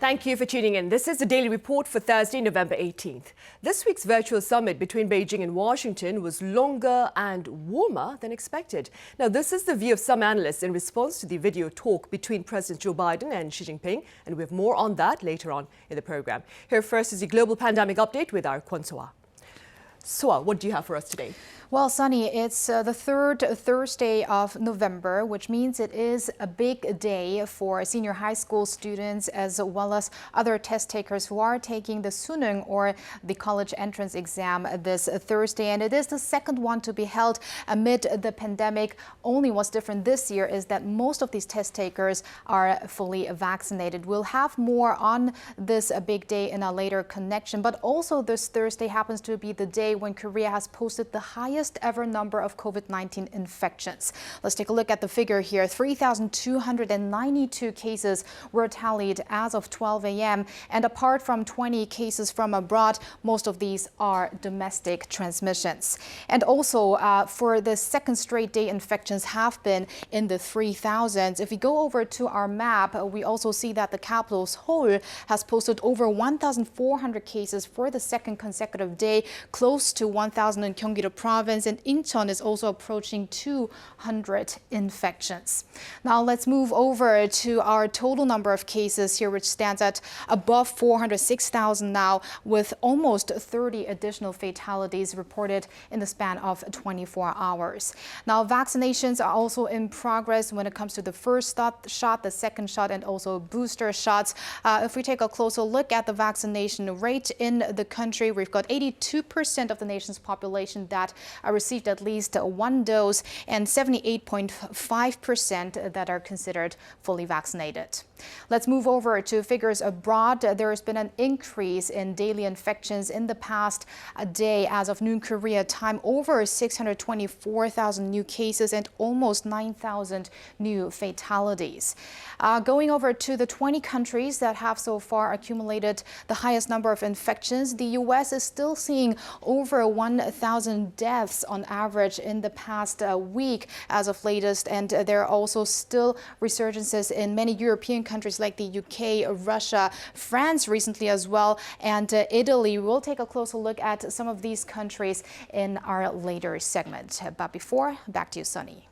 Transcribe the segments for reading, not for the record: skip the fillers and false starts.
Thank you for tuning in. This is the Daily Report for Thursday, November 18th. This week's virtual summit between Beijing and Washington was longer and warmer than expected. Now, this is the view of some analysts in response to the video talk between President Joe Biden and Xi Jinping, and we have more on that later on in the program. Here first is the global pandemic update with our Kwon Soa. Soa, what do you have for us today? Well, Sunny, it's the third Thursday of November, which means it is a big day for senior high school students as well as other test takers who are taking the Sunung or the college entrance exam this Thursday. And it is the second one to be held amid the pandemic. Only what's different this year is that most of these test takers are fully vaccinated. We'll have more on this big day in a later connection. But also this Thursday happens to be the day when Korea has posted the highest ever number of COVID-19 infections. Let's take a look at the figure here. 3,292 cases were tallied as of 12 a.m. And apart from 20 cases from abroad, most of these are domestic transmissions. And also for the second straight day, infections have been in the 3,000s. If we go over to our map, we also see that the capital, Seoul, has posted over 1,400 cases for the second consecutive day, close to 1,000 in Gyeonggi-do province, and Incheon is also approaching 200 infections. Now let's move over to our total number of cases here, which stands at above 406,000 now, with almost 30 additional fatalities reported in the span of 24 hours. Now vaccinations are also in progress when it comes to the first shot, the second shot, and also booster shots. If we take a closer look at the vaccination rate in the country, we've got 82% of the nation's population that received at least one dose and 78.5% that are considered fully vaccinated. Let's move over to figures abroad. There has been an increase in daily infections in the past day. As of noon Korea time, over 624,000 new cases and almost 9,000 new fatalities. Going over to the 20 countries that have so far accumulated the highest number of infections, the U.S. is still seeing over 1,000 deaths on average in the past week as of latest. And there are also still resurgences in many European countries like the U.K., Russia, France recently as well, and Italy. We'll take a closer look at some of these countries in our later segment. But before, back to you, Sunny.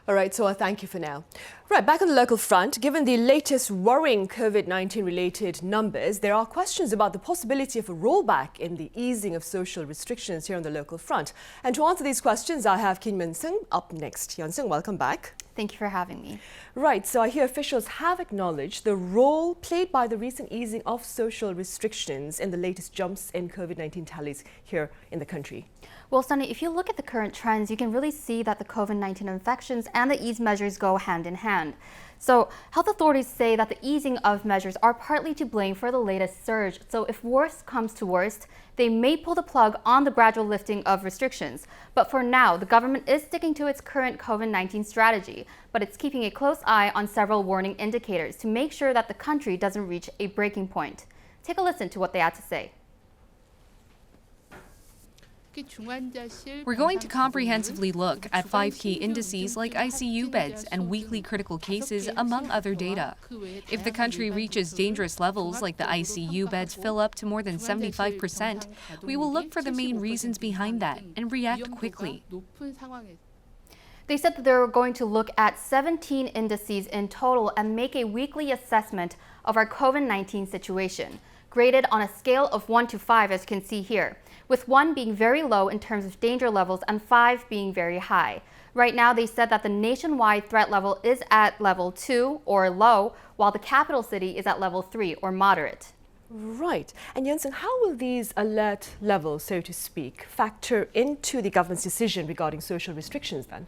All right, so thank you for now. Right, back on the local front, given the latest worrying COVID-19 related numbers, there are questions about the possibility of a rollback in the easing of social restrictions here on the local front. And to answer these questions, I have Kim Yeon-seung up next. Yeon-seung, welcome back. Thank you for having me. Right, so I hear officials have acknowledged the role played by the recent easing of social restrictions in the latest jumps in COVID-19 tallies here in the country. Well, Sunny, if you look at the current trends, you can really see that the COVID-19 infections and the ease measures go hand in hand. So health authorities say that the easing of measures are partly to blame for the latest surge. So if worst comes to worst, they may pull the plug on the gradual lifting of restrictions. But for now, the government is sticking to its current COVID-19 strategy, but it's keeping a close eye on several warning indicators to make sure that the country doesn't reach a breaking point. Take a listen to what they had to say. We're going to comprehensively look at 5 key indices like ICU beds and weekly critical cases, among other data. If the country reaches dangerous levels like the ICU beds fill up to more than 75%, we will look for the main reasons behind that and react quickly. They said that they're going to look at 17 indices in total and make a weekly assessment of our COVID-19 situation, graded on a scale of 1 to 5, as you can see here, with 1 being very low in terms of danger levels and 5 being very high. Right now, they said that the nationwide threat level is at level 2 or low, while the capital city is at level 3 or moderate. Right. And Yeon-seung, how will these alert levels, so to speak, factor into the government's decision regarding social restrictions then?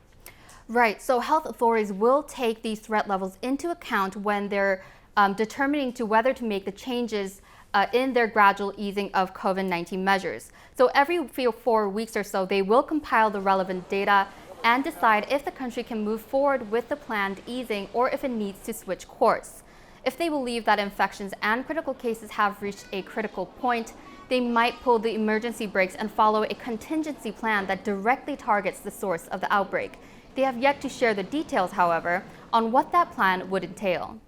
Right. So health authorities will take these threat levels into account when they're determining to whether to make the changes in their gradual easing of COVID-19 measures. So every 4 weeks or so, they will compile the relevant data and decide if the country can move forward with the planned easing or if it needs to switch course. If they believe that infections and critical cases have reached a critical point, they might pull the emergency brakes and follow a contingency plan that directly targets the source of the outbreak. They have yet to share the details, however, on what that plan would entail.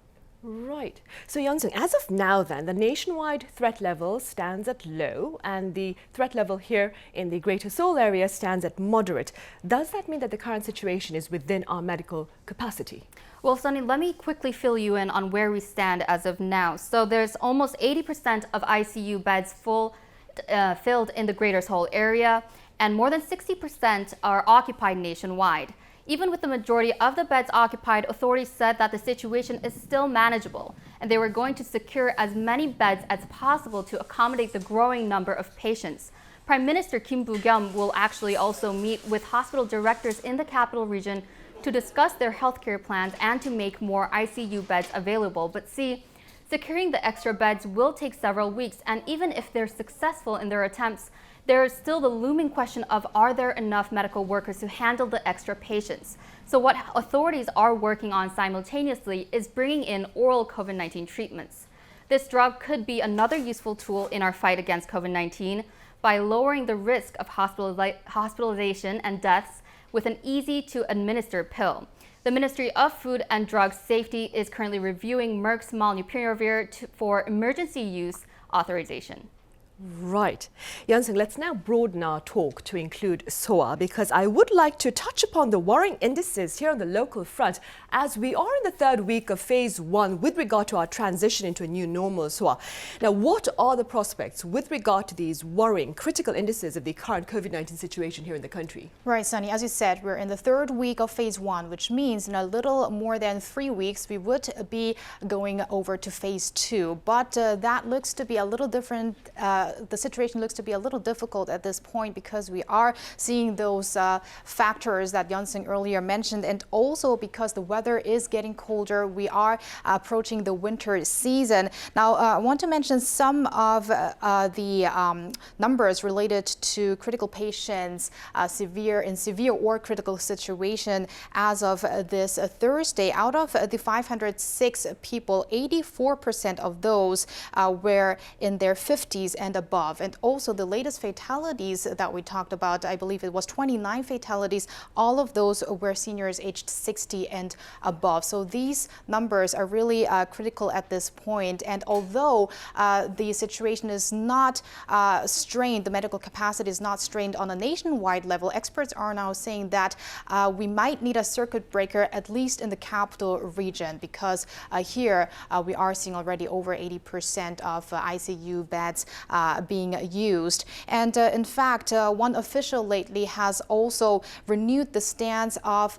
Right. So, Yonsung, as of now then, the nationwide threat level stands at low and the threat level here in the Greater Seoul area stands at moderate. Does that mean that the current situation is within our medical capacity? Well, Sunny, let me quickly fill you in on where we stand as of now. So there's almost 80% of ICU beds filled in the Greater Seoul area, and more than 60% are occupied nationwide. Even with the majority of the beds occupied, authorities said that the situation is still manageable, and they were going to secure as many beds as possible to accommodate the growing number of patients. Prime Minister Kim Boo-kyum will actually also meet with hospital directors in the capital region to discuss their healthcare plans and to make more ICU beds available. But see, securing the extra beds will take several weeks, and even if they're successful in their attempts, there is still the looming question of, are there enough medical workers to handle the extra patients? So what authorities are working on simultaneously is bringing in oral COVID-19 treatments. This drug could be another useful tool in our fight against COVID-19 by lowering the risk of hospitalization and deaths with an easy-to-administer pill. The Ministry of Food and Drug Safety is currently reviewing Merck's molnupiravir for emergency use authorization. Right. Yonsung, let's now broaden our talk to include SOA, because I would like to touch upon the worrying indices here on the local front as we are in the third week of phase 1 with regard to our transition into a new normal SOA. Now, what are the prospects with regard to these worrying critical indices of the current COVID-19 situation here in the country? Right, Sunny. As you said, we're in the third week of phase 1, which means in a little more than 3 weeks, we would be going over to phase 2. But that looks to be a little different. The situation looks to be a little difficult at this point because we are seeing those factors that Yonsung earlier mentioned, and also because the weather is getting colder, we are approaching the winter season. Now, I want to mention some of the numbers related to critical patients, severe or critical situation as of this Thursday. Out of the 506 people, 84% of those were in their 50s and above. And also the latest fatalities that we talked about, I believe it was 29 fatalities. All of those were seniors aged 60 and above. So these numbers are really critical at this point. And although the situation is not strained, the medical capacity is not strained on a nationwide level, experts are now saying that we might need a circuit breaker, at least in the capital region, because here we are seeing already over 80% of ICU beds being used. And in fact, one official lately has also renewed the stance of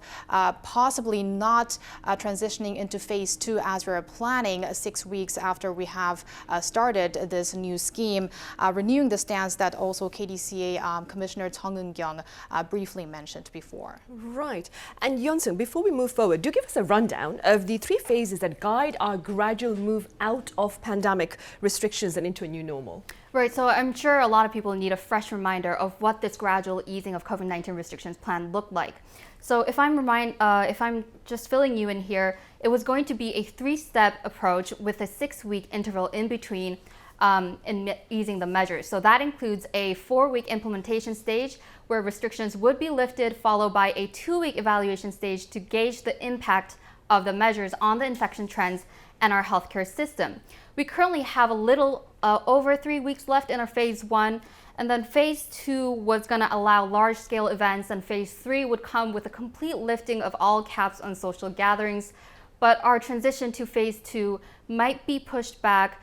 possibly not transitioning into phase 2 as we're planning 6 weeks after we have started this new scheme, renewing the stance that also KDCA Commissioner Chung Eun-kyung briefly mentioned before. Right. And Yonsung, before we move forward, do give us a rundown of the 3 phases that guide our gradual move out of pandemic restrictions and into a new normal. Right, so I'm sure a lot of people need a fresh reminder of what this gradual easing of COVID-19 restrictions plan looked like. So if I'm just filling you in here, it was going to be a 3-step approach with a 6-week interval in between in easing the measures. So that includes a 4-week implementation stage where restrictions would be lifted, followed by a 2-week evaluation stage to gauge the impact of the measures on the infection trends and our healthcare system. We currently have a little over 3 weeks left in our phase 1, and then phase 2 was going to allow large-scale events, and phase 3 would come with a complete lifting of all caps on social gatherings. But our transition to phase 2 might be pushed back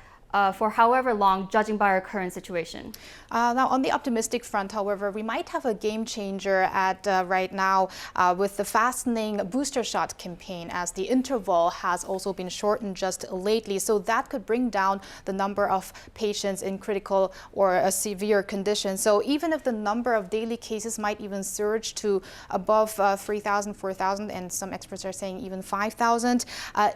for however long, judging by our current situation. Now, on the optimistic front, however, we might have a game changer at right now with the fastening booster shot campaign, as the interval has also been shortened just lately. So that could bring down the number of patients in critical or severe conditions. So even if the number of daily cases might even surge to above 3,000, 4,000, and some experts are saying even 5,000,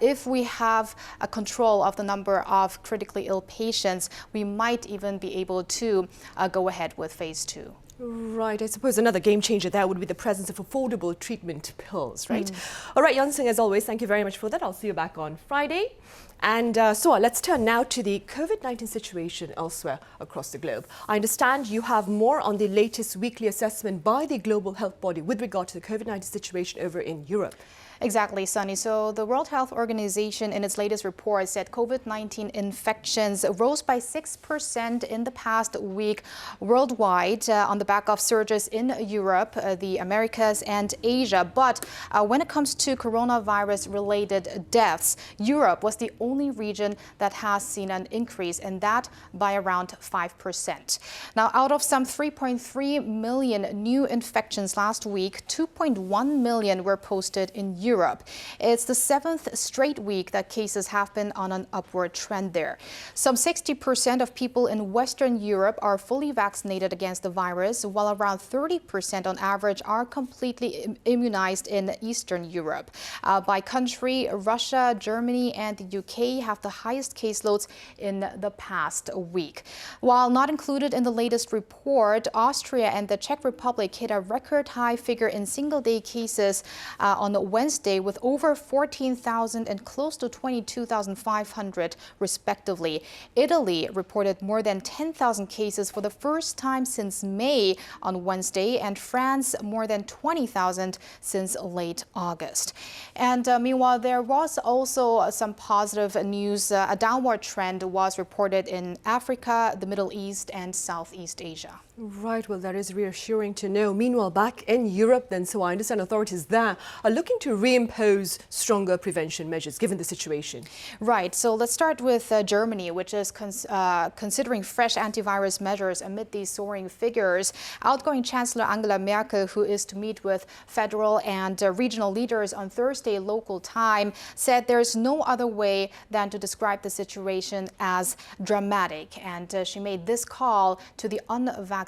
if we have a control of the number of critically ill patients, we might even be able to go ahead with phase 2. Right, I suppose another game changer there would be the presence of affordable treatment pills, right? All right, Yonsung, as always, thank you very much for that. I'll see you back on Friday. And let's turn now to the COVID-19 situation elsewhere across the globe. I understand you have more on the latest weekly assessment by the global health body with regard to the COVID-19 situation over in Europe. Exactly, Sunny. So the World Health Organization in its latest report said COVID-19 infections rose by 6% in the past week worldwide on the back of surges in Europe, the Americas and Asia. But when it comes to coronavirus-related deaths, Europe was the only region that has seen an increase, and that by around 5%. Now, out of some 3.3 million new infections last week, 2.1 million were posted in Europe. It's the 7th straight week that cases have been on an upward trend there. Some 60% of people in Western Europe are fully vaccinated against the virus, while around 30% on average are completely immunized in Eastern Europe. By country, Russia, Germany and the UK have the highest caseloads in the past week. While not included in the latest report, Austria and the Czech Republic hit a record high figure in single-day cases on Wednesday, with over 14,000 and close to 22,500 respectively. Italy reported more than 10,000 cases for the first time since May on Wednesday, and France more than 20,000 since late August. And meanwhile, there was also some positive news. A downward trend was reported in Africa, the Middle East and Southeast Asia. Right, well, that is reassuring to know. Meanwhile, back in Europe, then, so I understand authorities there are looking to reimpose stronger prevention measures given the situation. Right, so let's start with Germany, which is considering fresh antivirus measures amid these soaring figures. Outgoing Chancellor Angela Merkel, who is to meet with federal and regional leaders on Thursday local time, said there's no other way than to describe the situation as dramatic. And she made this call to the unvaccinated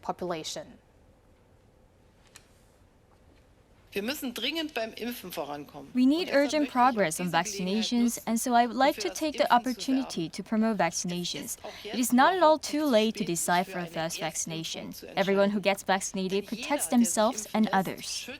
population. We need urgent progress on vaccinations, and so I would like to take the opportunity to promote vaccinations. It is not at all too late to decide for a fast vaccination. Everyone who gets vaccinated protects themselves and others.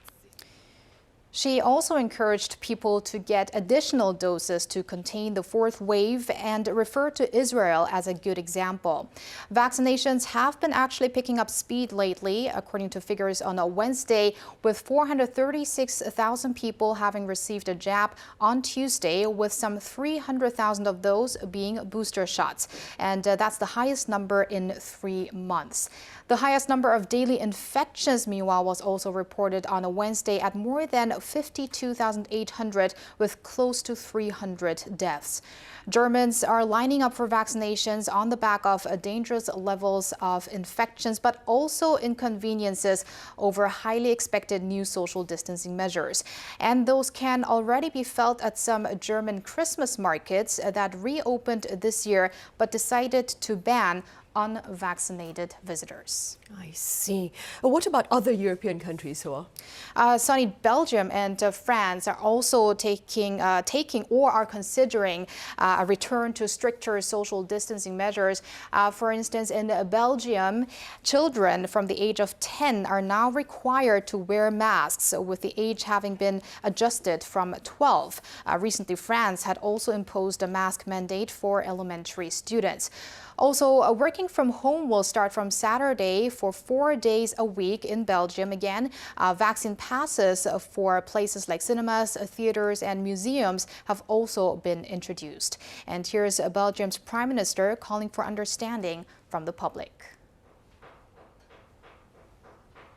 She also encouraged people to get additional doses to contain the fourth wave and referred to Israel as a good example. Vaccinations have been actually picking up speed lately, according to figures on a Wednesday, with 436,000 people having received a jab on Tuesday, with some 300,000 of those being booster shots. And that's the highest number in 3 months. The highest number of daily infections, meanwhile, was also reported on a Wednesday at more than 52,800, with close to 300 deaths. Germans are lining up for vaccinations on the back of dangerous levels of infections, but also inconveniences over highly expected new social distancing measures. And those can already be felt at some German Christmas markets that reopened this year, but decided to ban unvaccinated visitors. I see. What about other European countries, Hoa? Sunny, Belgium and France are also taking or are considering a return to stricter social distancing measures. For instance, in Belgium, children from the age of 10 are now required to wear masks, with the age having been adjusted from 12. Recently, France had also imposed a mask mandate for elementary students. Also, working from home will start from Saturday for 4 days a week in Belgium. Again, vaccine passes for places like cinemas, theaters and museums have also been introduced. And here's Belgium's Prime Minister calling for understanding from the public.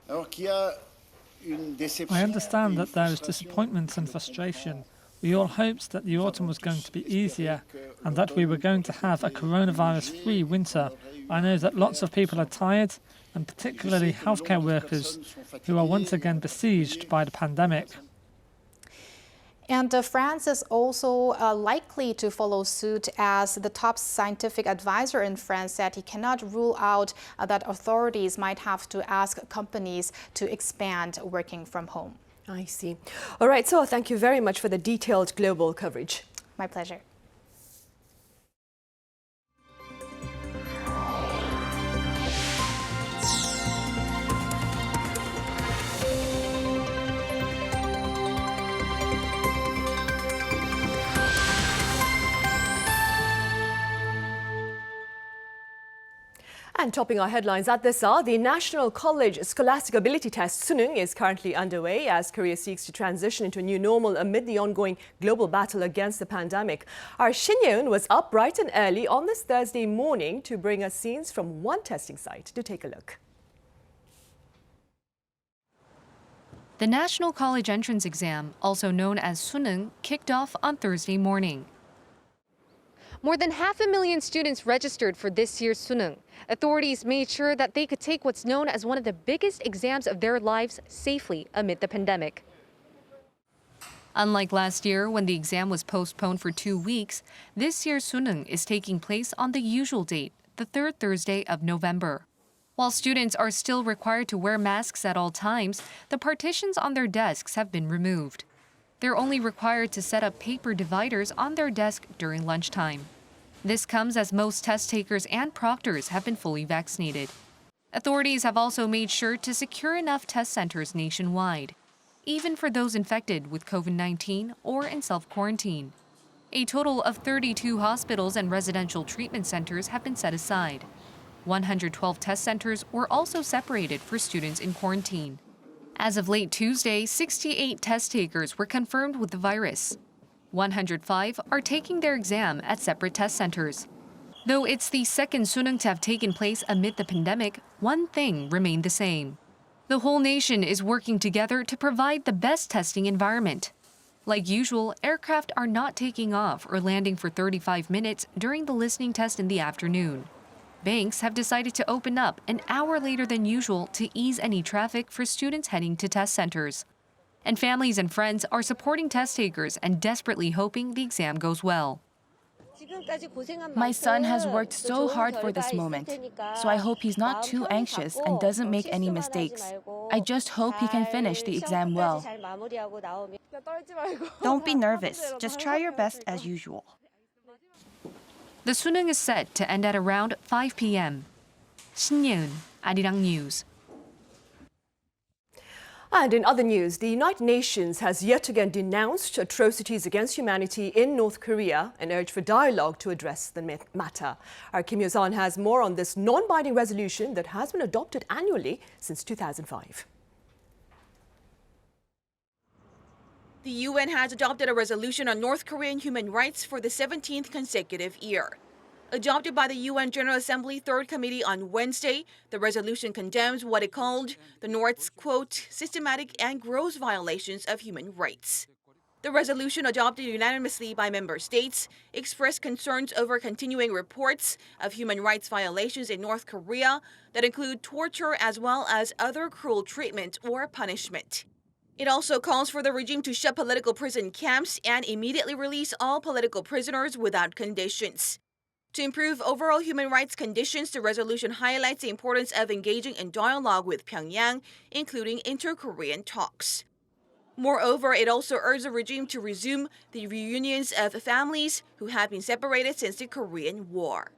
I understand that there is disappointment and frustration. We all hoped that the autumn was going to be easier and that we were going to have a coronavirus-free winter. I know that lots of people are tired, and particularly healthcare workers, who are once again besieged by the pandemic. And France is also likely to follow suit, as the top scientific advisor in France said he cannot rule out that authorities might have to ask companies to expand working from home. I see. All right, so thank you very much for the detailed global coverage. My pleasure. And topping our headlines at this hour, the National College Scholastic Ability Test Suneung is currently underway as Korea seeks to transition into a new normal amid the ongoing global battle against the pandemic. Our Shin Yeon was up bright and early on this Thursday morning to bring us scenes from one testing site. Do take a look. The National College Entrance Exam, also known as Suneung, kicked off on Thursday morning. More than 500,000 students registered for this year's Suneung. Authorities made sure that they could take what's known as one of the biggest exams of their lives safely amid the pandemic. Unlike last year, when the exam was postponed for 2 weeks, this year's Suneung is taking place on the usual date, the third Thursday of November. While students are still required to wear masks at all times, the partitions on their desks have been removed. They're only required to set up paper dividers on their desk during lunchtime. This comes as most test takers and proctors have been fully vaccinated. Authorities have also made sure to secure enough test centers nationwide, even for those infected with COVID-19 or in self-quarantine. A total of 32 hospitals and residential treatment centers have been set aside. 112 test centers were also separated for students in quarantine. As of late Tuesday, 68 test takers were confirmed with the virus. 105 are taking their exam at separate test centers. Though it's the second Suneung to have taken place amid the pandemic, one thing remained the same. The whole nation is working together to provide the best testing environment. Like usual, aircraft are not taking off or landing for 35 minutes during the listening test in the afternoon. Banks have decided to open up an hour later than usual to ease any traffic for students heading to test centers. And families and friends are supporting test takers and desperately hoping the exam goes well. My son has worked so hard for this moment, so I hope he's not too anxious and doesn't make any mistakes. I just hope he can finish the exam well. Don't be nervous, just try your best as usual. The Suneung is set to end at around 5 p.m. Shin Yeon, Arirang News. And in other news, the United Nations has yet again denounced atrocities against humanity in North Korea and urged for dialogue to address the matter. Our Kim Yo-san has more on this non-binding resolution that has been adopted annually since 2005. The UN has adopted a resolution on North Korean human rights for the 17th consecutive year. Adopted by the UN General Assembly Third Committee on Wednesday, the resolution condemns what it called the North's, quote, systematic and gross violations of human rights. The resolution, adopted unanimously by member states, expressed concerns over continuing reports of human rights violations in North Korea that include torture as well as other cruel treatment or punishment. It also calls for the regime to shut political prison camps and immediately release all political prisoners without conditions. To improve overall human rights conditions, the resolution highlights the importance of engaging in dialogue with Pyongyang, including inter-Korean talks. Moreover, it also urged the regime to resume the reunions of families who have been separated since the Korean War.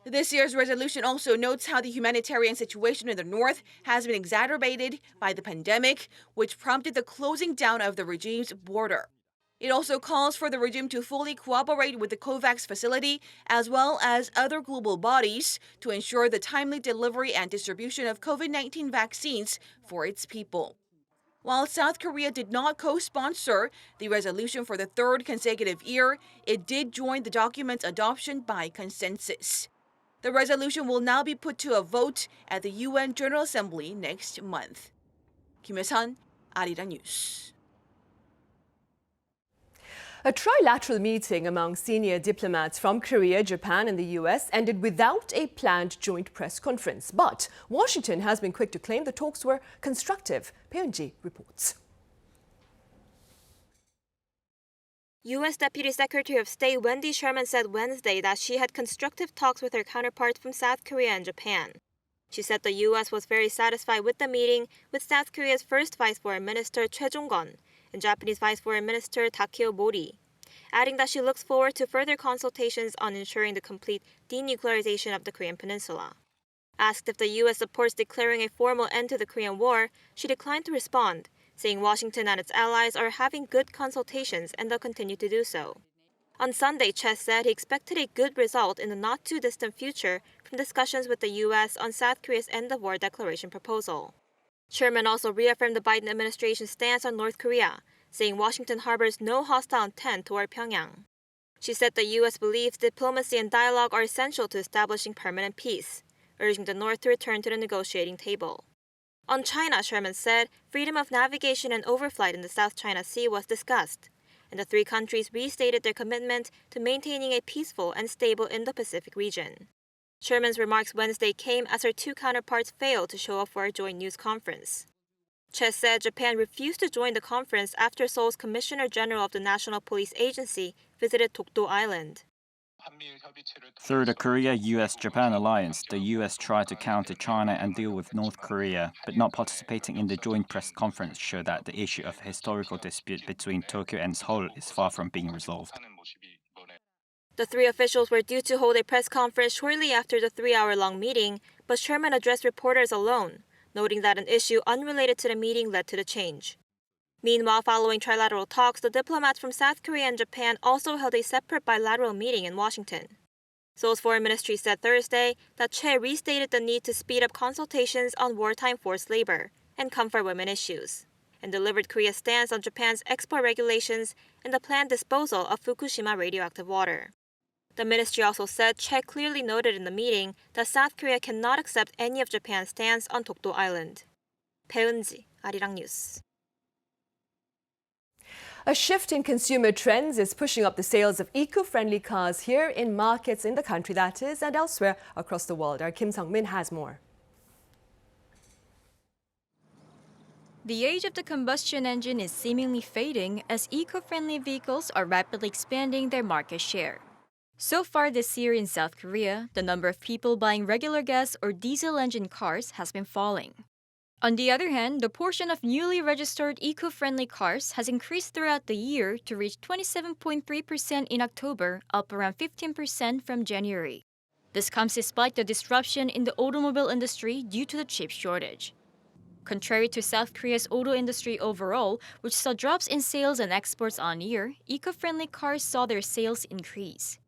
This year's resolution also notes how the humanitarian situation in the north has been exacerbated by the pandemic, which prompted the closing down of the regime's border. It also calls for the regime to fully cooperate with the COVAX facility as well as other global bodies to ensure the timely delivery and distribution of COVID-19 vaccines for its people. While South Korea did not co-sponsor the resolution for the third consecutive year, it did join the document's adoption by consensus. The resolution will now be put to a vote at the UN General Assembly next month. Kim Yo-san, Arirang News. A trilateral meeting among senior diplomats from Korea, Japan and the U.S. ended without a planned joint press conference. But Washington has been quick to claim the talks were constructive. Peon-ji reports. U.S. Deputy Secretary of State Wendy Sherman said Wednesday that she had constructive talks with her counterparts from South Korea and Japan. She said the U.S. was very satisfied with the meeting with South Korea's first Vice Foreign Minister Choi Jong-gon and Japanese Vice Foreign Minister Takeo Mori, adding that she looks forward to further consultations on ensuring the complete denuclearization of the Korean peninsula. Asked if the U.S. supports declaring a formal end to the Korean War, she declined to respond, saying Washington and its allies are having good consultations and they'll continue to do so. On Sunday, Che said he expected a good result in the not-too-distant future from discussions with the U.S. on South Korea's end-of-war declaration proposal. Sherman also reaffirmed the Biden administration's stance on North Korea, saying Washington harbors no hostile intent toward Pyongyang. She said the U.S. believes diplomacy and dialogue are essential to establishing permanent peace, urging the North to return to the negotiating table. On China, Sherman said freedom of navigation and overflight in the South China Sea was discussed, and the three countries restated their commitment to maintaining a peaceful and stable Indo-Pacific region. Sherman's remarks Wednesday came as her two counterparts failed to show up for a joint news conference. Che said Japan refused to join the conference after Seoul's Commissioner General of the National Police Agency visited Dokdo Island. Through the Korea-U.S.-Japan alliance, the U.S. tried to counter China and deal with North Korea, but not participating in the joint press conference showed that the issue of historical dispute between Tokyo and Seoul is far from being resolved. The three officials were due to hold a press conference shortly after the 3-hour-long meeting, but Sherman addressed reporters alone, noting that an issue unrelated to the meeting led to the change. Meanwhile, following trilateral talks, the diplomats from South Korea and Japan also held a separate bilateral meeting in Washington. Seoul's foreign ministry said Thursday that Che restated the need to speed up consultations on wartime forced labor and comfort women issues, and delivered Korea's stance on Japan's export regulations and the planned disposal of Fukushima radioactive water. The ministry also said Che clearly noted in the meeting that South Korea cannot accept any of Japan's stance on Dokdo Island. 배은지, Arirang News. A shift in consumer trends is pushing up the sales of eco-friendly cars here in markets in the country, that is, and elsewhere across the world. Our Kim Sung-min has more. The age of the combustion engine is seemingly fading as eco-friendly vehicles are rapidly expanding their market share. So far this year in South Korea, the number of people buying regular gas or diesel engine cars has been falling. On the other hand, the portion of newly registered eco-friendly cars has increased throughout the year to reach 27.3% in October, up around 15% from January. This comes despite the disruption in the automobile industry due to the chip shortage. Contrary to South Korea's auto industry overall, which saw drops in sales and exports on year, eco-friendly cars saw their sales increase.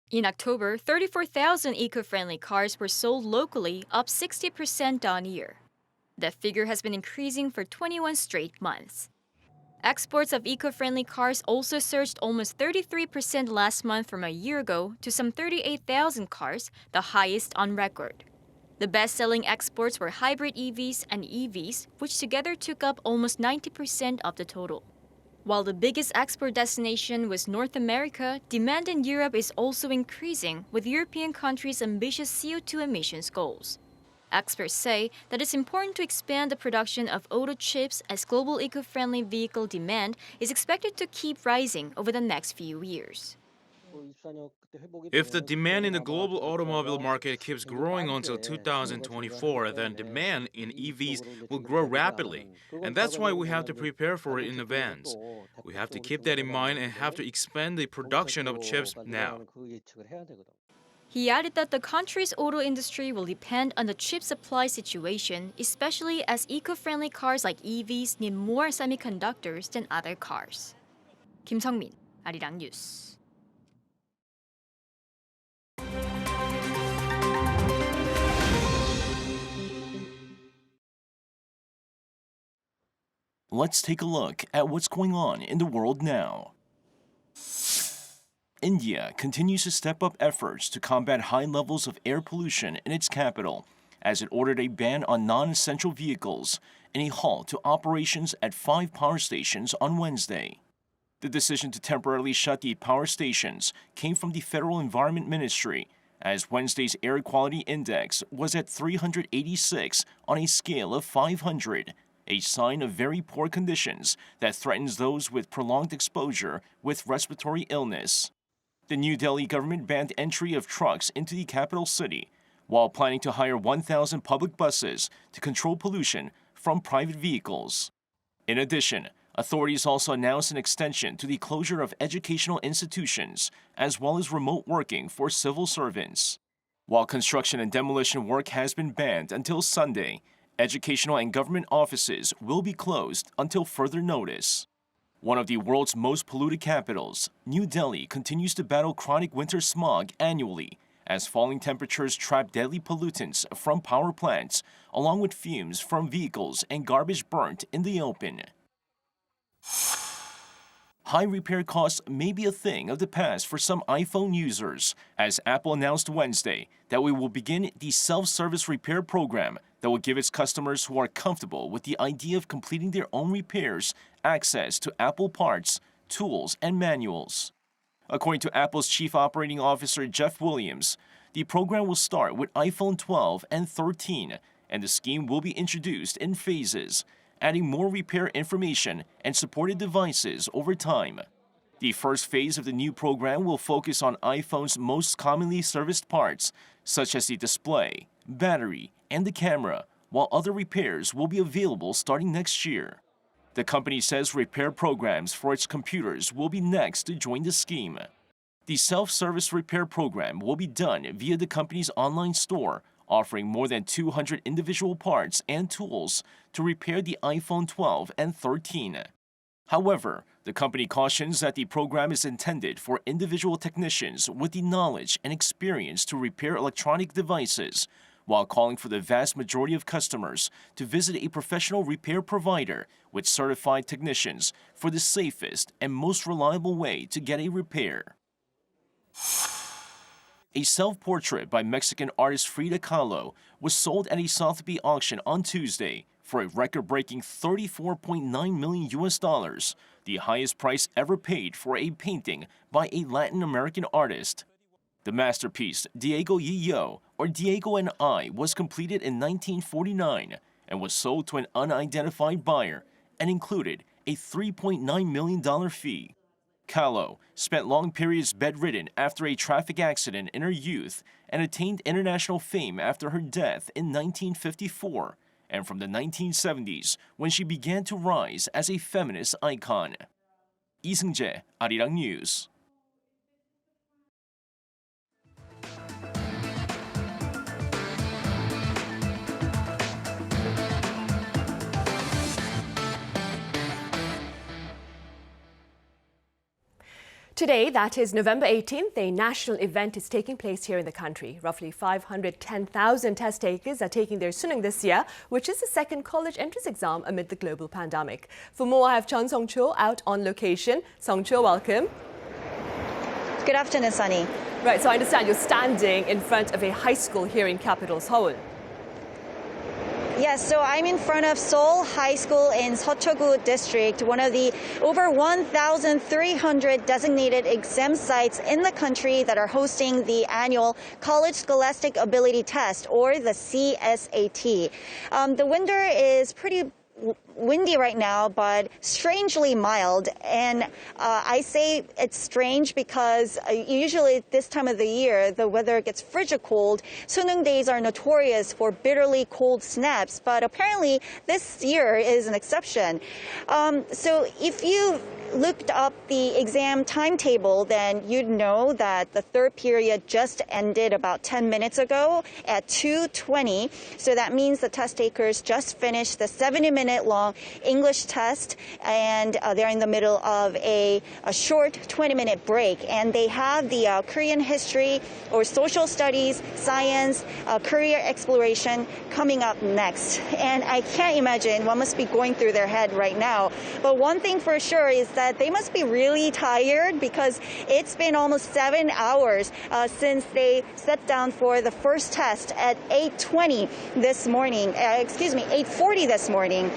In October, 34,000 eco-friendly cars were sold locally, up 60% on year. That figure has been increasing for 21 straight months. Exports of eco-friendly cars also surged almost 33% last month from a year ago to some 38,000 cars, the highest on record. The best-selling exports were hybrid EVs and EVs, which together took up almost 90% of the total. While the biggest export destination was North America, demand in Europe is also increasing, with European countries' ambitious CO2 emissions goals. Experts say that it's important to expand the production of auto chips as global eco-friendly vehicle demand is expected to keep rising over the next few years. If the demand in the global automobile market keeps growing until 2024, then demand in EVs will grow rapidly. And that's why we have to prepare for it in advance. We have to keep that in mind and have to expand the production of chips now. He added that the country's auto industry will depend on the chip supply situation, especially as eco-friendly cars like EVs need more semiconductors than other cars. Kim Sung-min, Arirang News. Let's take a look at what's going on in the world now. India continues to step up efforts to combat high levels of air pollution in its capital as it ordered a ban on non-essential vehicles and a halt to operations at 5 power stations on Wednesday. The decision to temporarily shut the power stations came from the Federal Environment Ministry, as Wednesday's air quality index was at 386 on a scale of 500, a sign of very poor conditions that threatens those with prolonged exposure with respiratory illness. The New Delhi government banned entry of trucks into the capital city, while planning to hire 1,000 public buses to control pollution from private vehicles. In addition, authorities also announced an extension to the closure of educational institutions, as well as remote working for civil servants. While construction and demolition work has been banned until Sunday, educational and government offices will be closed until further notice. One of the world's most polluted capitals, New Delhi continues to battle chronic winter smog annually as falling temperatures trap deadly pollutants from power plants, along with fumes from vehicles and garbage burnt in the open. High repair costs may be a thing of the past for some iPhone users, as Apple announced Wednesday that we will begin the self-service repair program that will give its customers who are comfortable with the idea of completing their own repairs access to Apple parts, tools, and manuals. According to Apple's Chief Operating Officer Jeff Williams, the program will start with iPhone 12 and 13, and the scheme will be introduced in phases, adding more repair information and supported devices over time. The first phase of the new program will focus on iPhone's most commonly serviced parts, such as the display, battery, and the camera, while other repairs will be available starting next year. The company says repair programs for its computers will be next to join the scheme. The self-service repair program will be done via the company's online store, offering more than 200 individual parts and tools to repair the iPhone 12 and 13. However, the company cautions that the program is intended for individual technicians with the knowledge and experience to repair electronic devices, while calling for the vast majority of customers to visit a professional repair provider with certified technicians for the safest and most reliable way to get a repair. A self-portrait by Mexican artist Frida Kahlo was sold at a Sotheby's auction on Tuesday for a record-breaking $34.9 million, the highest price ever paid for a painting by a Latin American artist. The masterpiece, Diego y Yo, or Diego and I, was completed in 1949 and was sold to an unidentified buyer and included a $3.9 million fee. Kahlo spent long periods bedridden after a traffic accident in her youth and attained international fame after her death in 1954 and from the 1970s when she began to rise as a feminist icon. Lee Seung-jae, Arirang News. Today, that is November 18th, a national event is taking place here in the country. Roughly 510,000 test takers are taking their Sunung this year, which is the second college entrance exam amid the global pandemic. For more, I have Chun Song-cho out on location. Song-cho, welcome. Good afternoon, Sunny. Right, so I understand you're standing in front of a high school here in capital Seoul. Yes, so I'm in front of Seoul High School in Seocho-gu District, one of the over 1,300 designated exam sites in the country that are hosting the annual College Scholastic Ability Test, or the CSAT. The winter is pretty windy right now, but strangely mild. And I say it's strange because usually at this time of the year, the weather gets frigid cold. Sunung days are notorious for bitterly cold snaps, but apparently this year is an exception. So if you looked up the exam timetable, then you'd know that the third period just ended about 10 minutes ago at 2:20. So that means the test takers just finished the 70-minute-long English test, and they're in the middle of a short 20-minute break. And they have the Korean history or social studies, science, career exploration coming up next. And I can't imagine what must be going through their head right now. But one thing for sure is that they must be really tired, because it's been almost 7 hours since they sat down for the first test at 8:20 this morning, 8:40 this morning.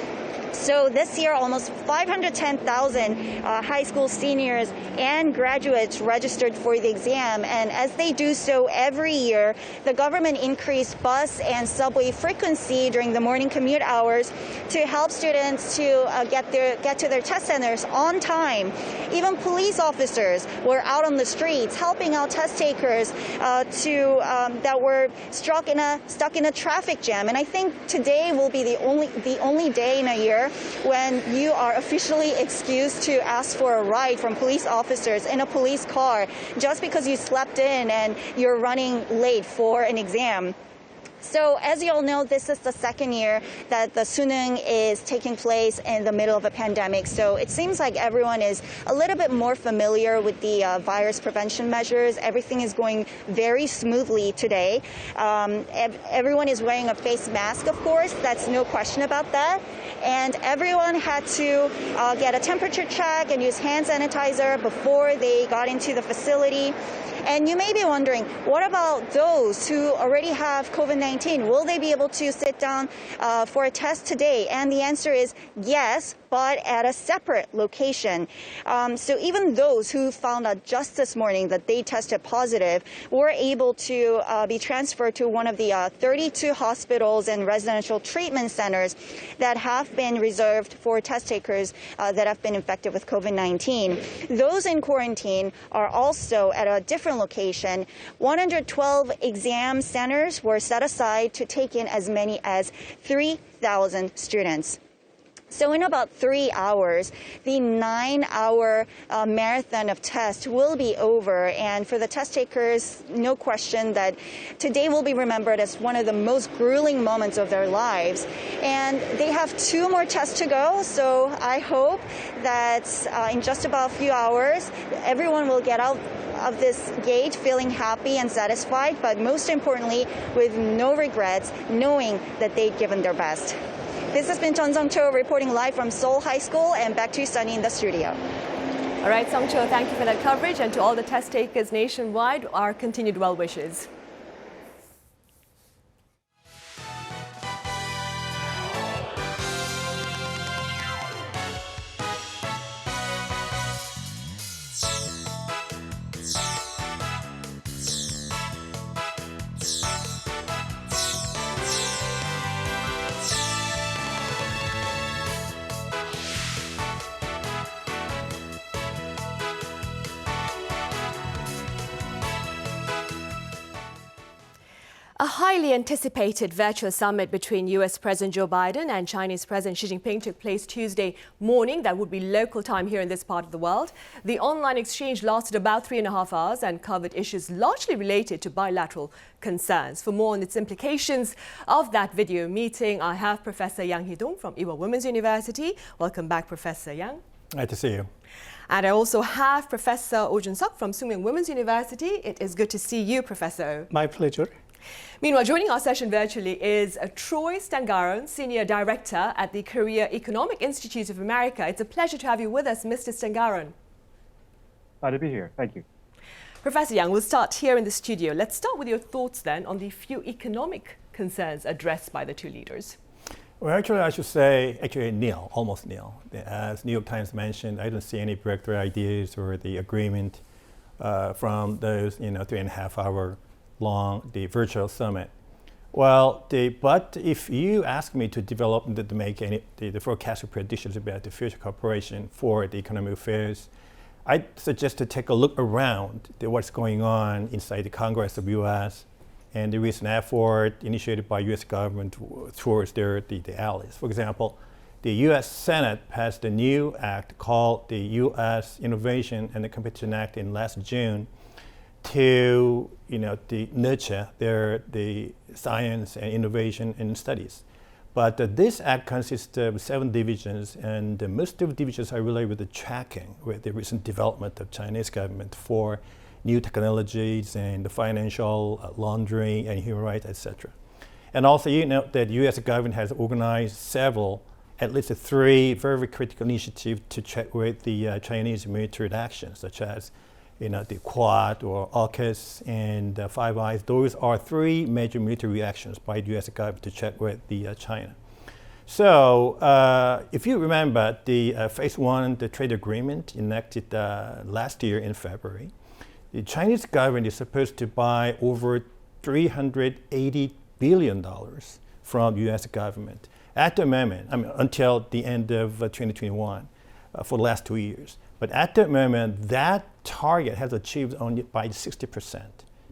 So this year, almost 510,000 high school seniors and graduates registered for the exam. And as they do so every year, the government increased bus and subway frequency during the morning commute hours to help students to get to their test centers on time. Even police officers were out on the streets helping out test takers that were stuck in a traffic jam. And I think today will be the only day in a year when you are officially excused to ask for a ride from police officers in a police car just because you slept in and you're running late for an exam. So as you all know, this is the second year that the Sunung is taking place in the middle of a pandemic. So it seems like everyone is a little bit more familiar with the virus prevention measures. Everything is going very smoothly today. Everyone is wearing a face mask, of course. That's no question about that. And everyone had to get a temperature check and use hand sanitizer before they got into the facility. And you may be wondering, what about those who already have COVID-19? Will they be able to sit down for a test today? And the answer is yes, but at a separate location. So even those who found out just this morning that they tested positive were able to be transferred to one of the 32 hospitals and residential treatment centers that have been reserved for test takers that have been infected with COVID-19. Those in quarantine are also at a different location. 112 exam centers were set aside to take in as many as 3,000 students. So in about 3 hours, the 9-hour marathon of tests will be over. And for the test takers, no question that today will be remembered as one of the most grueling moments of their lives. And they have 2 more tests to go. So I hope that in just about a few hours, everyone will get out of this gate feeling happy and satisfied, but most importantly, with no regrets, knowing that they've given their best. This has been Chun Sung-cho reporting live from Seoul High School, and back to you, Sunny, in the studio. All right, Sung-cho, thank you for that coverage, and to all the test takers nationwide, our continued well wishes. A highly anticipated virtual summit between U.S. President Joe Biden and Chinese President Xi Jinping took place Tuesday morning. That would be local time here in this part of the world. The online exchange lasted about 3.5 hours and covered issues largely related to bilateral concerns. For more on its implications of that video meeting, I have Professor Yang Hee-dong from Ewha Women's University. Welcome back, Professor Yang. Nice to see you. And I also have Professor Oh Jun-suk from Sookmyung Women's University. It is good to see you, Professor Oh. My pleasure. Meanwhile, joining our session virtually is Troy Stangaron, Senior Director at the Korea Economic Institute of America. It's a pleasure to have you with us, Mr. Stangaron. Glad to be here. Thank you. Professor Yang, we'll start here in the studio. Let's start with your thoughts then on the few economic concerns addressed by the two leaders. Well, actually, I should say, nil, almost nil. As New York Times mentioned, I don't see any breakthrough ideas or the agreement from those, 3.5 hour long, the virtual summit. Well, but if you ask me to develop, to make any the forecast or predictions about the future cooperation for the economic affairs, I suggest to take a look around what's going on inside the Congress of U.S. and the recent effort initiated by U.S. government towards the allies. For example, the U.S. Senate passed a new act called the U.S. Innovation and the Competition Act in last June to nurture the science and innovation and studies. But this act consists of 7 divisions, and most of the divisions are related with the tracking, with the recent development of Chinese government for new technologies and the financial laundering and human rights, etc. And also, that U.S. government has organized several, at least 3 very critical initiatives to check with the Chinese military actions, such as the Quad or AUKUS and Five Eyes. Those are 3 major military reactions by the U.S. government to check with the China. So if you remember the phase 1, the trade agreement enacted last year in February, the Chinese government is supposed to buy over $380 billion from U.S. government at the moment, until the end of 2021 for the last 2 years. But at the moment, that target has achieved only by 60%,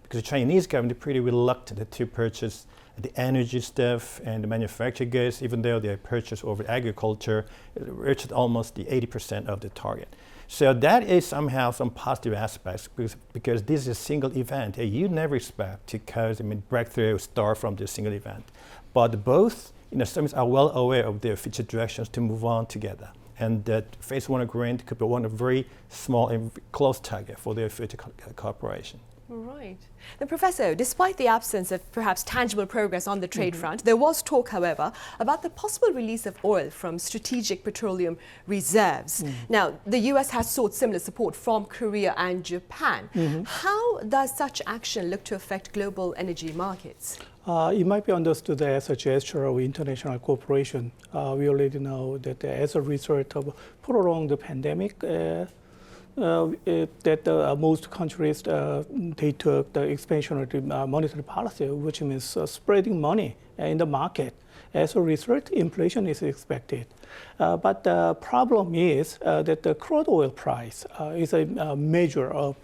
because the Chinese government is pretty reluctant to purchase the energy stuff and the manufactured goods, even though they purchase over agriculture, reached almost the 80% of the target. So that is somehow some positive aspects because this is a single event. You never expect because breakthrough start from this single event. But both summits are well aware of their future directions to move on together. And that phase 1 agreement could be one of very small and close target for their future cooperation. Right. Now, Professor, despite the absence of perhaps tangible progress on the trade front, there was talk, however, about the possible release of oil from strategic petroleum reserves. Now, the U.S. has sought similar support from Korea and Japan. How does such action look to affect global energy markets? It might be understood as a gesture of international cooperation. We already know that as a result of prolonged pandemic, most countries they took the expansionary monetary policy, which means spreading money in the market. As a result, inflation is expected. But the problem is that the crude oil price is a measure of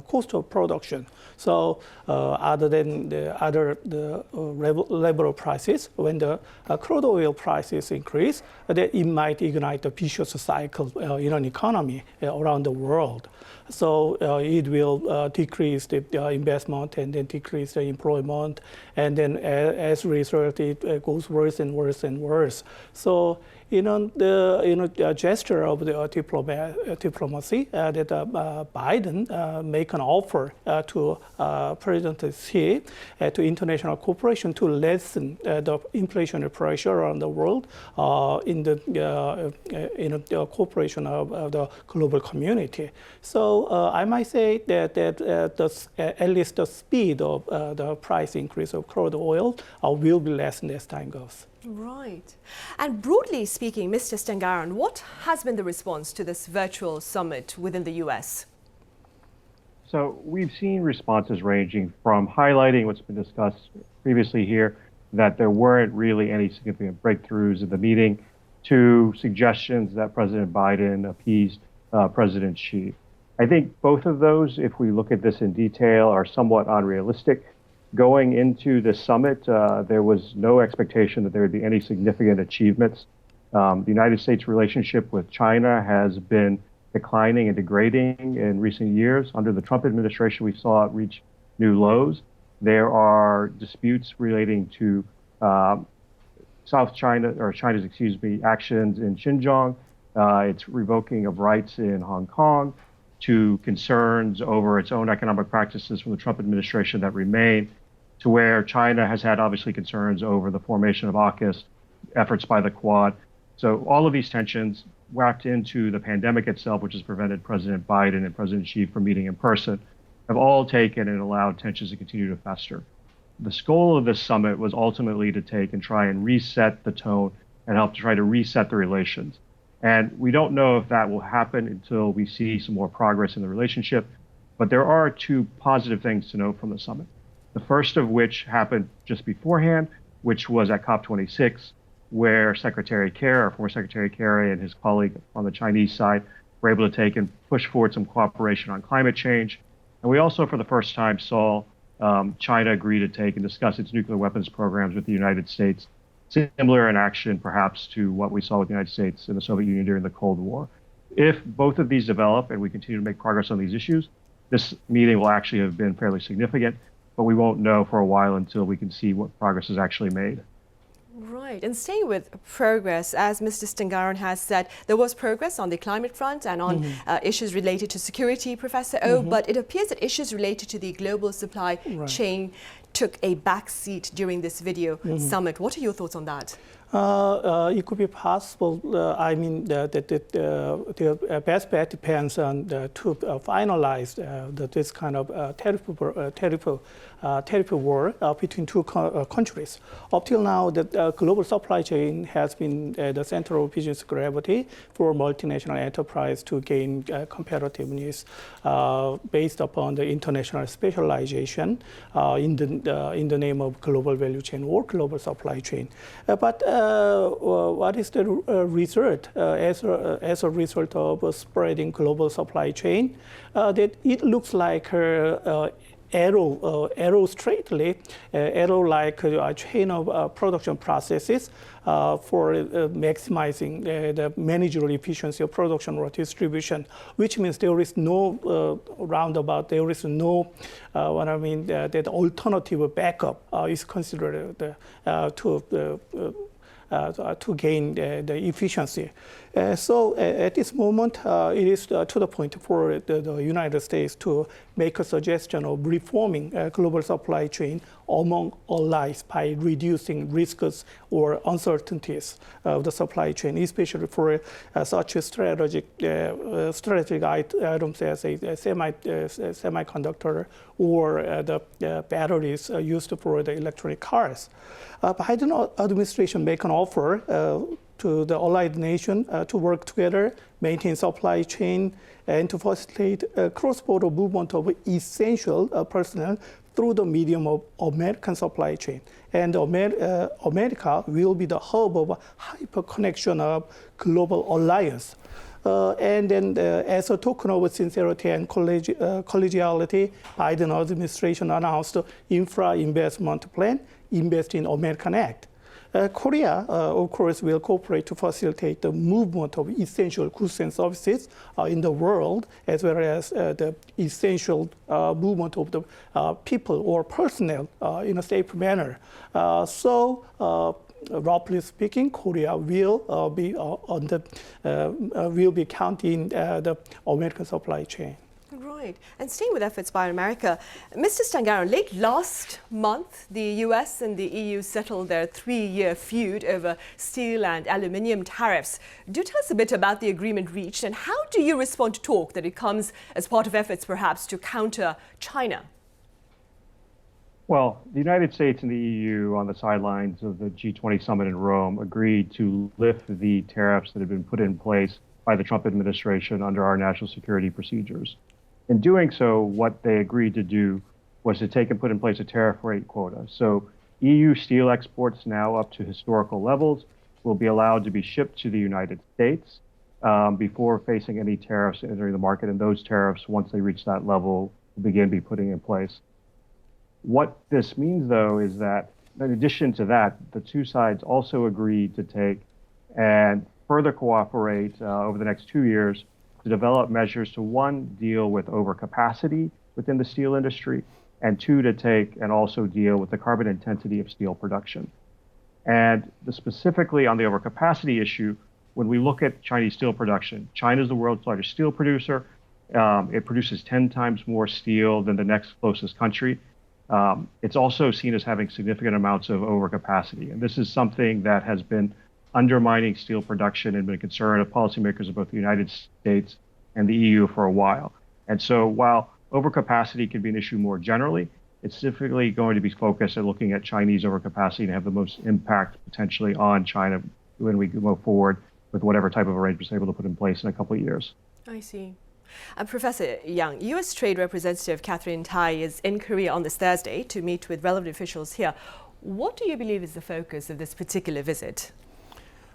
cost of production. So other than the level of prices, when the crude oil prices increase, that it might ignite a vicious cycle in an economy around the world. So it will decrease the investment and then decrease the employment. And then as a result, it goes worse and worse and worse. So the gesture of the diplomacy that Biden make an offer to President Xi to international cooperation to lessen the inflationary pressure around the world in the cooperation of the global community. So I might say that at least the speed of the price increase of crude oil will be lessened as time goes. Right. And broadly speaking, Mr. Stengaran, what has been the response to this virtual summit within the U.S.? So we've seen responses ranging from highlighting what's been discussed previously here, that there weren't really any significant breakthroughs in the meeting, to suggestions that President Biden appeased President Xi. I think both of those, if we look at this in detail, are somewhat unrealistic. Going into the summit, there was no expectation that there would be any significant achievements. The United States' relationship with China has been declining and degrading in recent years. Under the Trump administration, we saw it reach new lows. There are disputes relating to South China, or China's, actions in Xinjiang, its revoking of rights in Hong Kong, to concerns over its own economic practices from the Trump administration that remain, to where China has had obviously concerns over the formation of AUKUS, efforts by the Quad. So all of these tensions wrapped into the pandemic itself, which has prevented President Biden and President Xi from meeting in person, have all taken and allowed tensions to continue to fester. The goal of this summit was ultimately to take and try and reset the tone and help to try to reset the relations. And we don't know if that will happen until we see some more progress in the relationship. But there are two positive things to note from the summit. The first of which happened just beforehand, which was at COP26, where Secretary Kerry, our former Secretary Kerry, and his colleague on the Chinese side were able to take and push forward some cooperation on climate change. And we also, for the first time, saw China agree to take and discuss its nuclear weapons programs with the United States, similar in action perhaps to what we saw with the United States and the Soviet Union during the Cold War. If both of these develop and we continue to make progress on these issues, this meeting will actually have been fairly significant, but we won't know for a while until we can see what progress is actually made. Right. And staying with progress, as Mr. Stengaran has said, there was progress on the climate front and on issues related to security, Professor O, but it appears that issues related to the global supply chain took a backseat during this video summit. What are your thoughts on that? It could be possible. I mean, the best bet depends on to finalize this kind of tariff war between two countries. Up till now, the global supply chain has been the center of business gravity for multinational enterprise to gain competitiveness based upon the international specialization in the name of global value chain or global supply chain. But what is the result as a result of spreading global supply chain? That it looks like arrow straightly, arrow-like chain of production processes for maximizing the managerial efficiency of production or distribution, which means there is no roundabout, there is no, that alternative backup is considered to gain the efficiency. So at this moment, it is to the point for the United States to make a suggestion of reforming global supply chain among allies by reducing risks or uncertainties of the supply chain, especially for such a strategic items as a semiconductor or the batteries used for the electronic cars. Biden administration make an offer to the allied nation to work together, maintain supply chain, and to facilitate cross-border movement of essential personnel through the medium of American supply chain. And America will be the hub of hyperconnection of global alliance. And then as a token of sincerity and collegiality, Biden administration announced the infra investment plan, Invest in American Act. Korea, of course, will cooperate to facilitate the movement of essential goods and services in the world, as well as the essential movement of the people or personnel in a safe manner. Roughly speaking, Korea will be counting the American supply chain. Right. And staying with efforts by America, Mr. Stangaro, late last month, the US and the EU settled their 3-year feud over steel and aluminium tariffs. Do tell us a bit about the agreement reached, and how do you respond to talk that it comes as part of efforts perhaps to counter China? Well, the United States and the EU on the sidelines of the G20 summit in Rome agreed to lift the tariffs that had been put in place by the Trump administration under our national security procedures. In doing so, what they agreed to do was to take and put in place a tariff rate quota. So EU steel exports now up to historical levels will be allowed to be shipped to the United States before facing any tariffs entering the market. And those tariffs, once they reach that level, will begin to be putting in place. What this means, though, is that in addition to that, the two sides also agreed to take and further cooperate over the next 2 years to develop measures to, one, deal with overcapacity within the steel industry, and two, to take and also deal with the carbon intensity of steel production. And specifically on the overcapacity issue, when we look at Chinese steel production, China is the world's largest steel producer. It produces 10 times more steel than the next closest country. It's also seen as having significant amounts of overcapacity. And this is something that has been undermining steel production and been a concern of policymakers of both the United States and the EU for a while. And so while overcapacity can be an issue more generally, it's specifically going to be focused at looking at Chinese overcapacity and have the most impact potentially on China when we move forward with whatever type of arrangements they're able to put in place in a couple of years. I see. Professor Yang, U.S. Trade Representative Catherine Tai is in Korea on this Thursday to meet with relevant officials here. What do you believe is the focus of this particular visit?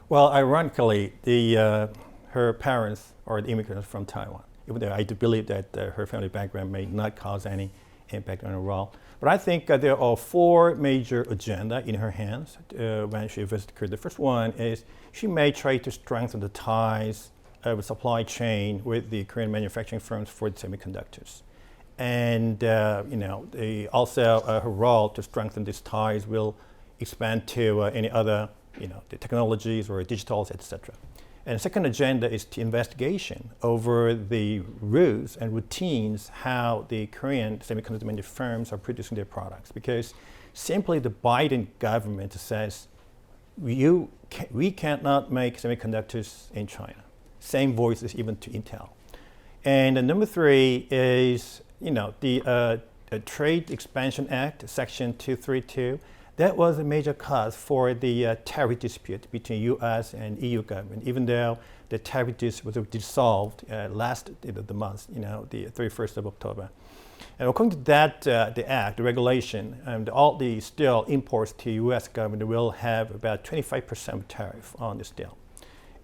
Well, ironically, her parents are the immigrants from Taiwan, even though I do believe that her family background may not cause any impact on her role. But I think there are 4 major agendas in her hands when she visited Korea. The first one is she may try to strengthen the ties of the supply chain with the Korean manufacturing firms for the semiconductors. And also her role to strengthen these ties will expand to any other the technologies or digitals, etc. And the second agenda is the investigation over the rules and routines how the Korean semiconductor manufacturing firms are producing their products. Because simply the Biden government says, we cannot make semiconductors in China. Same voice is even to Intel. And number 3 is, the Trade Expansion Act, Section 232. That was a major cause for the tariff dispute between U.S. and EU government, even though the tariff dispute was dissolved last the month, the 31st of October. And according to that, the act, the regulation, all the steel imports to U.S. government will have about 25% tariff on the steel.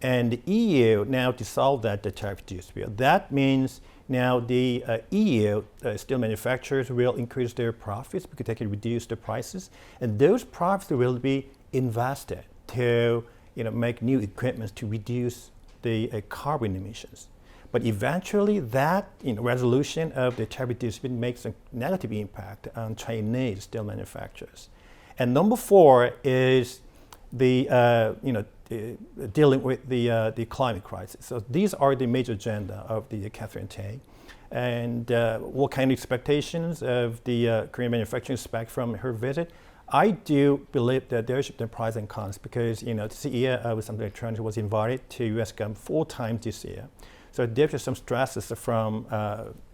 And the EU now dissolved the tariff dispute. That means Now, the EU steel manufacturers will increase their profits because they can reduce the prices, and those profits will be invested to make new equipment to reduce the carbon emissions. But eventually, that resolution of the tariff dispute makes a negative impact on Chinese steel manufacturers. And number 4 is the dealing with the climate crisis. So these are the major agenda of the Catherine Tai. And what kind of expectations of the Korean manufacturing expect from her visit? I do believe that there should be pros and cons because the CEO of something like Trump was invited to U.S. government 4 times this year. So there's some stresses from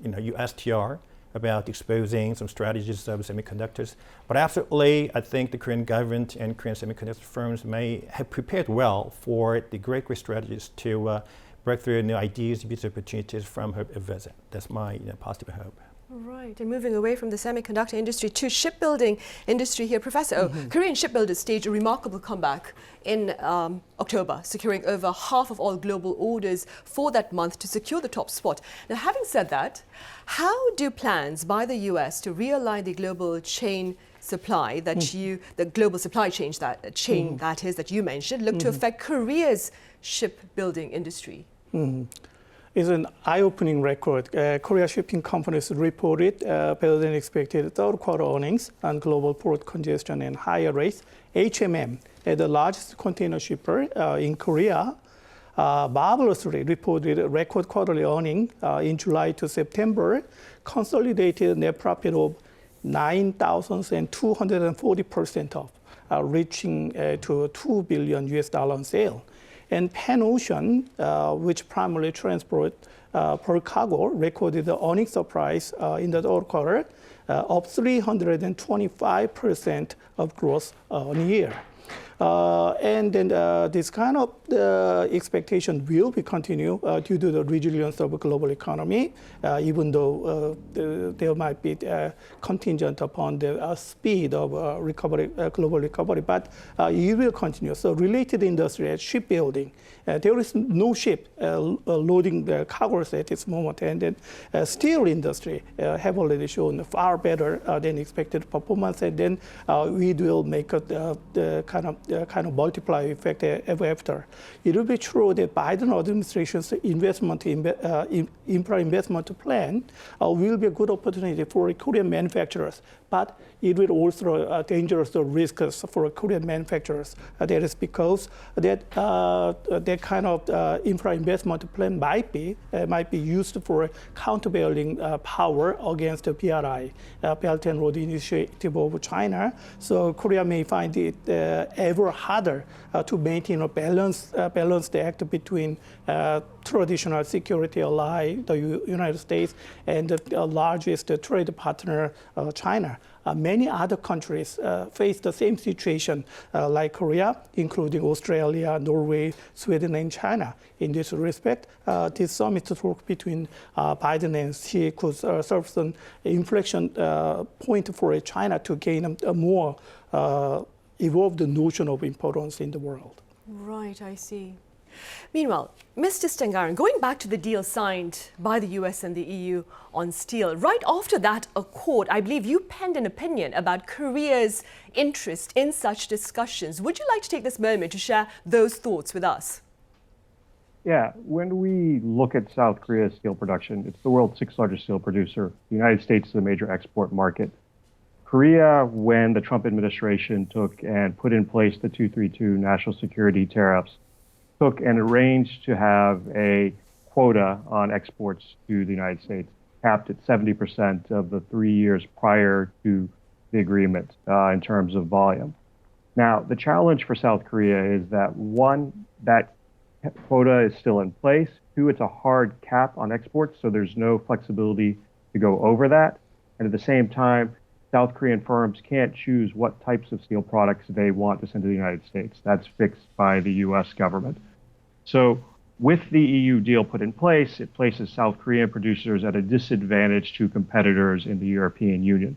USTR about exposing some strategies of semiconductors. But absolutely, I think the Korean government and Korean semiconductor firms may have prepared well for the great strategies to break through new ideas, business opportunities from her visit. That's my positive hope. Right, and moving away from the semiconductor industry to shipbuilding industry here, Professor. Korean shipbuilders staged a remarkable comeback in October, securing over half of all global orders for that month to secure the top spot. Now, having said that, how do plans by the U.S. to realign the global chain supply that the global supply chain that you mentioned, look to affect Korea's shipbuilding industry? It's an eye-opening record. Korea shipping companies reported better than expected third quarter earnings on global port congestion and higher rates. HMM, the largest container shipper in Korea, marvelously reported record quarterly earnings in July to September, consolidated net profit of 9,240% up, reaching to $2 billion on sale. And Pan Ocean, which primarily transport per cargo, recorded the earnings surprise in the third quarter, up 325% of growth on year. And then this kind of expectation will be continue due to the resilience of the global economy, even though there might be contingent upon the speed of recovery, global recovery, but it will continue. So related industry, shipbuilding, there is no ship loading the cargoes at this moment, and then steel industry have already shown far better than expected performance, and then we will make the kind of multiply effect ever after. It will be true that Biden administration's investment infra investment plan will be a good opportunity for Korean manufacturers, but it will also dangerous risks for Korean manufacturers. That is because that kind of infra investment plan might be used for countervailing power against the BRI, Belt and Road Initiative of China. So Korea may find it ever harder to maintain a balanced act between traditional security ally, the United States, and the largest trade partner, China. Many other countries face the same situation like Korea, including Australia, Norway, Sweden, and China. In this respect, this summit talk between Biden and Xi could serve as an inflection point for China to gain a more evolved notion of importance in the world. Right, I see. Meanwhile, Mr. Stengaran, going back to the deal signed by the US and the EU on steel, right after that accord, I believe you penned an opinion about Korea's interest in such discussions. Would you like to take this moment to share those thoughts with us? Yeah, when we look at South Korea's steel production, it's the world's 6th largest steel producer. The United States is a major export market. Korea, when the Trump administration took and put in place the 232 national security tariffs, took and arranged to have a quota on exports to the United States, capped at 70% of the 3 years prior to the agreement in terms of volume. Now, the challenge for South Korea is that, one, that quota is still in place. Two, it's a hard cap on exports, so there's no flexibility to go over that. And at the same time, South Korean firms can't choose what types of steel products they want to send to the United States. That's fixed by the U.S. government. So with the EU deal put in place, it places South Korean producers at a disadvantage to competitors in the European Union.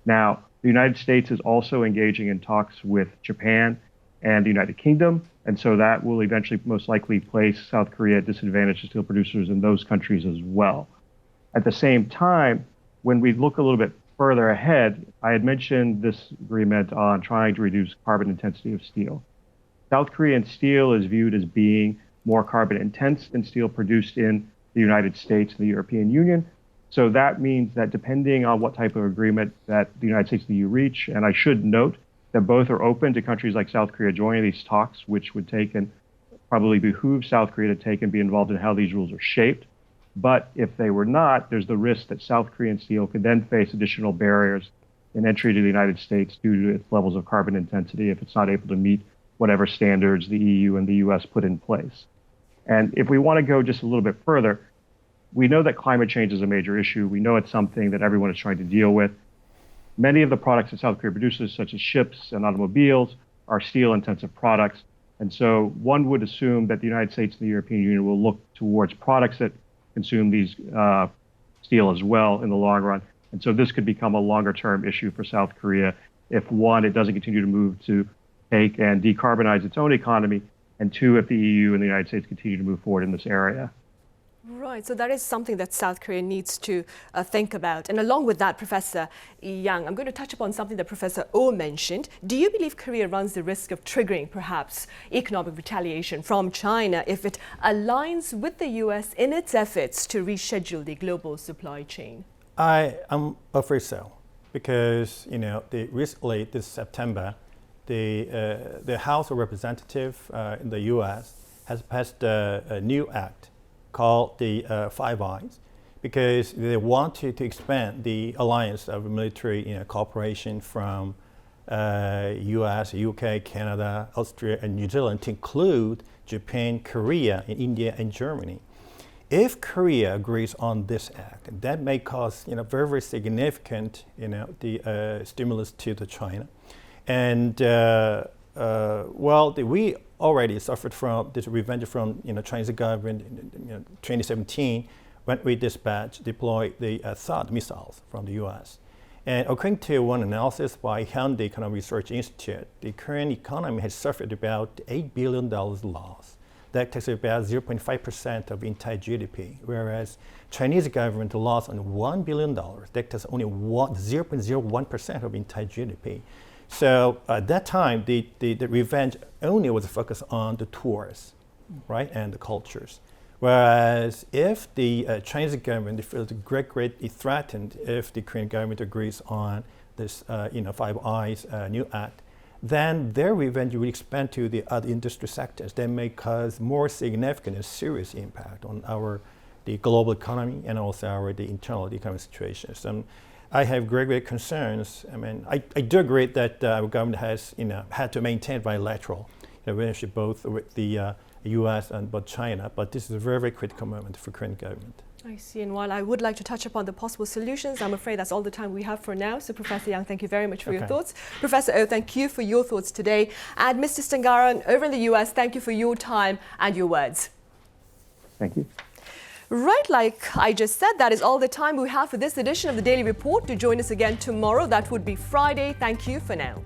Now, the United States is also engaging in talks with Japan and the United Kingdom, and so that will eventually most likely place South Korea at disadvantage to steel producers in those countries as well. At the same time, when we look a little bit further ahead, I had mentioned this agreement on trying to reduce carbon intensity of steel. South Korean steel is viewed as being more carbon intense than steel produced in the United States and the European Union. So that means that depending on what type of agreement that the United States and the EU reach, and I should note that both are open to countries like South Korea joining these talks, which would take and probably behoove South Korea to take and be involved in how these rules are shaped. But if they were not, there's the risk that South Korean steel could then face additional barriers in entry to the United States due to its levels of carbon intensity if it's not able to meet whatever standards the EU and the US put in place. And if we want to go just a little bit further, we know that climate change is a major issue. We know it's something that everyone is trying to deal with. Many of the products that South Korea produces, such as ships and automobiles, are steel-intensive products. And so one would assume that the United States and the European Union will look towards products that consume these steel as well in the long run. And so this could become a longer-term issue for South Korea if, one, it doesn't continue to move to take and decarbonize its own economy, and two, if the EU and the United States continue to move forward in this area. Right, so that is something that South Korea needs to think about. And along with that, Professor Yang, I'm going to touch upon something that Professor Oh mentioned. Do you believe Korea runs the risk of triggering perhaps economic retaliation from China if it aligns with the US in its efforts to reschedule the global supply chain? I am afraid so, because recently this September, the House of Representatives in the US has passed a new act called the Five Eyes, because they want to expand the alliance of military cooperation from US, UK, Canada, Austria, and New Zealand to include Japan, Korea, and India, and Germany. If Korea agrees on this act, that may cause very, very significant the stimulus to the China. And we already suffered from this revenge from Chinese government in 2017 when we deployed the THAAD missiles from the U.S. And according to one analysis by Hyundai Economic Research Institute, the Korean economy has suffered about $8 billion loss. That takes about 0.5% of entire GDP, whereas Chinese government lost on $1 billion. That takes only 0.01% of entire GDP. So at that time, the revenge only was focused on the tourists, right, and the cultures. Whereas if the Chinese government feels greatly threatened if the Korean government agrees on this, Five Eyes new act, then their revenge will expand to the other industry sectors that may cause more significant and serious impact on the global economy and also the internal economic situation. So I have great concerns. I mean, I do agree that our government has had to maintain bilateral relationship both with the U.S. and but China, but this is a very, very critical moment for Korean government. I see, and while I would like to touch upon the possible solutions, I'm afraid that's all the time we have for now. So Professor Yang, thank you very much for your thoughts. Professor Oh, thank you for your thoughts today. And Mr. Stangaran, over in the US, thank you for your time and your words. Thank you. Right, like I just said, that is all the time we have for this edition of the Daily Report. To join us again tomorrow, that would be Friday. Thank you for now.